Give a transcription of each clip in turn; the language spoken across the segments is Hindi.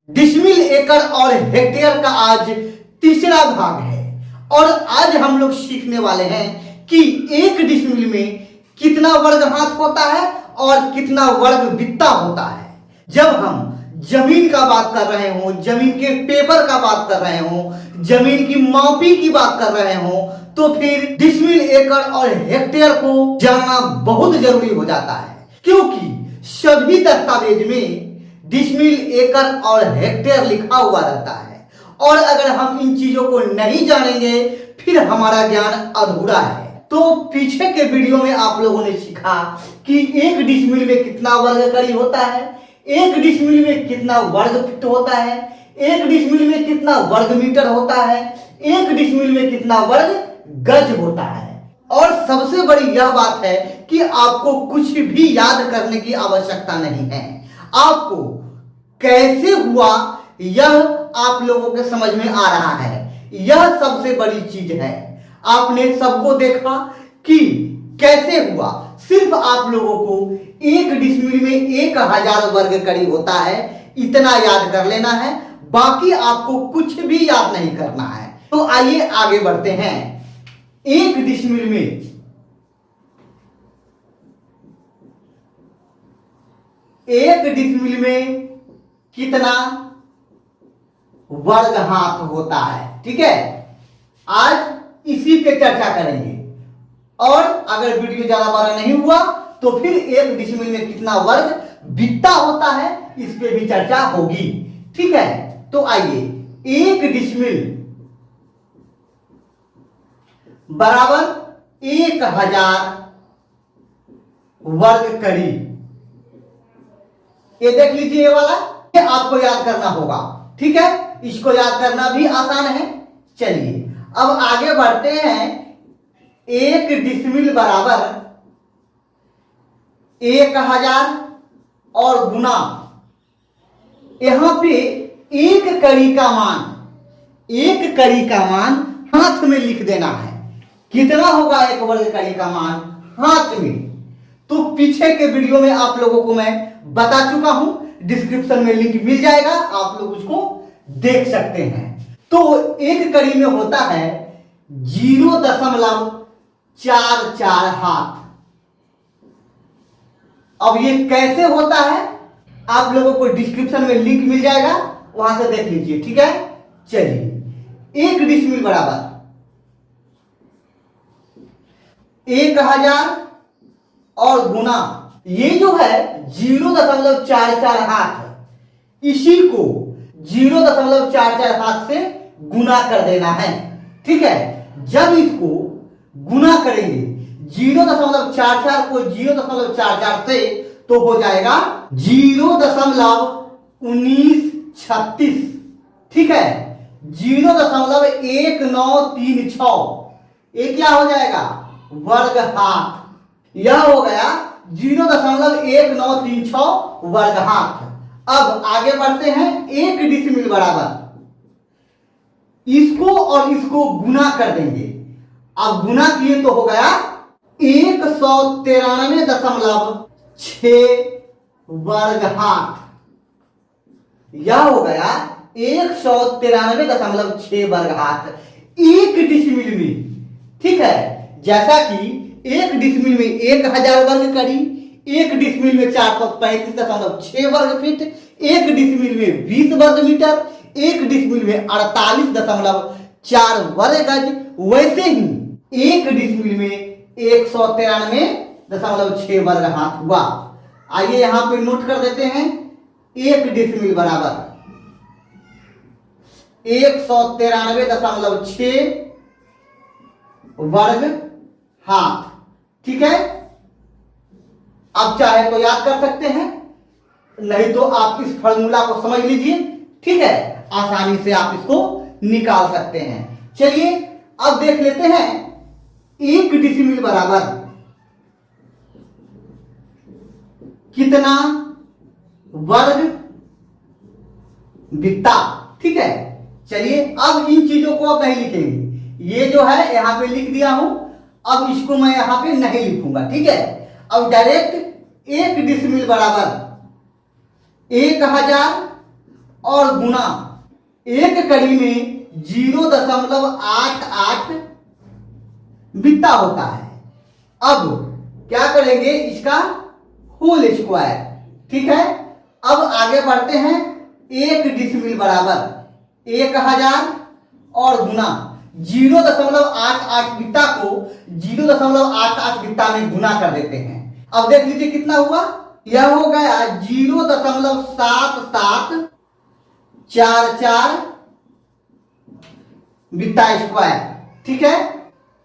डिसमिल, एकड़ और हेक्टेयर का आज तीसरा भाग है और आज हम लोग सीखने वाले हैं कि एक डिसमिल में कितना वर्ग हाथ होता है और कितना वर्ग बित्ता होता है। जब हम जमीन का बात कर रहे हो, जमीन के पेपर का बात कर रहे हो, जमीन की मापी की बात कर रहे हो, तो फिर डिसमिल, एकड़ और हेक्टेयर को जानना बहुत जरूरी हो जाता है, क्योंकि सभी दस्तावेज में डिसमिल, एकड़ और हेक्टेयर लिखा हुआ रहता है और अगर हम इन चीजों को नहीं जानेंगे फिर हमारा ज्ञान अधूरा है। तो पीछे के वीडियो में आप लोगों ने सीखा कि एक डिसमिल में कितना वर्ग कड़ी होता है, एक डिसमिल में कितना वर्ग फीट होता है, एक डिसमिल में कितना वर्ग मीटर होता है, एक डिसमिल में कितना वर्ग गज होता है। और सबसे बड़ी यह बात है कि आपको कुछ भी याद करने की आवश्यकता नहीं है, आपको कैसे हुआ यह आप लोगों के समझ में आ रहा है। यह सबसे बड़ी चीज है। आपने सबको देखा कि कैसे हुआ, सिर्फ आप लोगों को एक डिसमिल में 1000 वर्ग कड़ी होता है, इतना याद कर लेना है, बाकी आपको कुछ भी याद नहीं करना है। तो आइए आगे बढ़ते हैं। एक डिसमिल में कितना वर्ग हाथ होता है, ठीक है। आज इसी पे चर्चा करेंगे और अगर वीडियो ज्यादा बड़ा नहीं हुआ तो फिर एक डिसमिल में कितना वर्ग बित्ता होता है इस पे भी चर्चा होगी, ठीक है। तो आइए, एक डिसमिल बराबर 1000 वर्ग कड़ी। ये देख लीजिए, ये वाला ये आपको याद करना होगा, ठीक है। इसको याद करना भी आसान है। चलिए अब आगे बढ़ते हैं। एक डिसमिल बराबर 1000 और गुना, यहां पे एक कड़ी का मान हाथ में लिख देना है। कितना होगा एक वर्ग कड़ी का मान हाथ में? तो पीछे के वीडियो में आप लोगों को मैं बता चुका हूं, डिस्क्रिप्शन में लिंक मिल जाएगा, आप लोग उसको देख सकते हैं। तो एक कड़ी में होता है 0.44 हाथ। अब ये कैसे होता है आप लोगों को डिस्क्रिप्शन में लिंक मिल जाएगा, वहां से देख लीजिए, ठीक है। चलिए, एक डिसमिल बराबर 1000 और गुना ये जो है 0.44 हाथ, इसी को 0.44 हाथ से गुना कर देना है, ठीक है। जब इसको गुना करेंगे 0.44 को 0.44 से, तो हो जाएगा 0.1936, ठीक है। 0.1936 ये क्या हो जाएगा? वर्ग हाथ। यह हो गया 0.1936 वर्ग हाथ। अब आगे बढ़ते हैं। एक डिसमिल बराबर, इसको और इसको गुना कर देंगे। अब गुना किए तो हो गया 193.6 वर्ग हाथ। यह हो गया 193.6 वर्ग हाथ एक डिसमिल में, ठीक है। जैसा कि एक डिसमिल में 1000 वर्ग कड़ी, एक डिसमिल में 435.6 वर्ग फीट, एक डिसमिल में 20 वर्ग मीटर, एक डिसमिल में 48.4 वर्ग गज, वैसे ही एक डिसमिल में 193.6 वर्ग हाथ हुआ। आइए यहां पे नोट कर देते हैं। एक डिसमिल बराबर 193.6 वर्ग हाथ, ठीक है। आप चाहे तो याद कर सकते हैं, नहीं तो आप इस फॉर्मूला को समझ लीजिए, ठीक है। आसानी से आप इसको निकाल सकते हैं। चलिए अब देख लेते हैं। एक डिसमिल बराबर कितना वर्ग बित्ता, ठीक है। चलिए अब इन चीजों को अब नहीं लिखेंगे, ये जो है यहां पे लिख दिया हूं, अब इसको मैं यहां पे नहीं लिखूंगा, ठीक है। अब डायरेक्ट एक डिसमिल बराबर 1000 और गुना एक कड़ी में 0.88 बित्ता होता है। अब क्या करेंगे, इसका होल स्क्वायर। ठीक है, अब आगे बढ़ते हैं। 1 डिसमिल बराबर 1000 और गुना 0.88 बित्ता को 0.88 बित्ता में गुना कर देते हैं। अब देख लीजिए कितना हुआ, यह हो गया 0.7744 बित्ता स्क्वायर। ठीक है,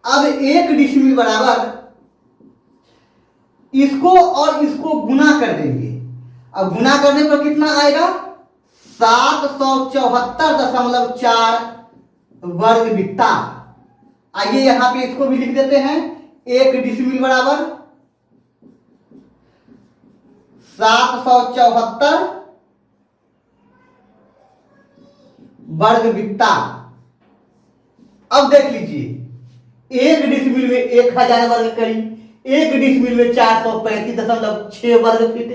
अब 1 डिसमिल बराबर इसको और इसको गुना कर देंगे। अब गुना करने पर कितना आएगा, 774.4 वर्ग बित्ता। आइए यहां पे इसको भी लिख देते हैं। 1 डिसमिल बराबर 774 वर्ग बित्ता। अब देख लीजिए, 1 डिसमिल में 1000 वर्ग करी, 1 डिसमिल में 435.6 वर्ग फीट,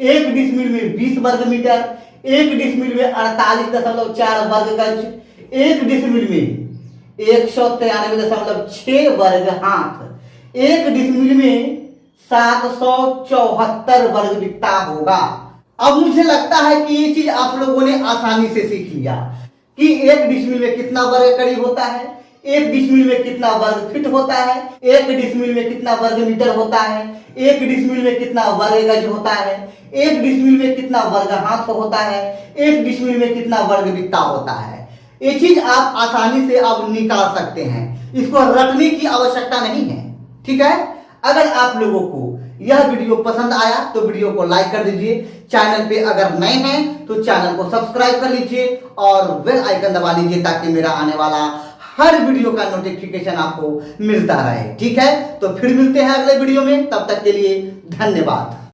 1 डिसमिल में 20 वर्ग मीटर, 1 डिसमिल में 48.4 वर्ग गज, 1 डिसमिल में 193.6 वर्ग हाथ, 1 डिसमिल में 774 वर्ग बित्ता होगा। अब मुझे लगता है कि ये चीज आप लोगों ने आसानी से सीख लिया कि 1 डिसमिल में कितना वर्ग कड़ी होता है, 1 डिसमिल में कितना वर्ग फीट होता है, 1 डिसमिल में कितना वर्ग मीटर होता है, 1 डिसमिल में कितना वर्ग गज होता है, 1 डिसमिल में कितना वर्ग हाथ होता है, 1 डिसमिल में कितना वर्ग बित्ता होता है। ये चीज आप आसानी से अब निकाल सकते हैं, इसको रटने की आवश्यकता नहीं है। ठीक है, अगर आप लोगों को यह वीडियो पसंद आया तो वीडियो को लाइक कर दीजिए। चैनल पे अगर नए हैं तो चैनल को सब्सक्राइब कर लीजिए और बेल आइकन दबा लीजिए ताकि मेरा आने वाला हर वीडियो का नोटिफिकेशन आपको मिलता रहे। ठीक है, तो फिर मिलते हैं अगले वीडियो में, तब तक के लिए धन्यवाद।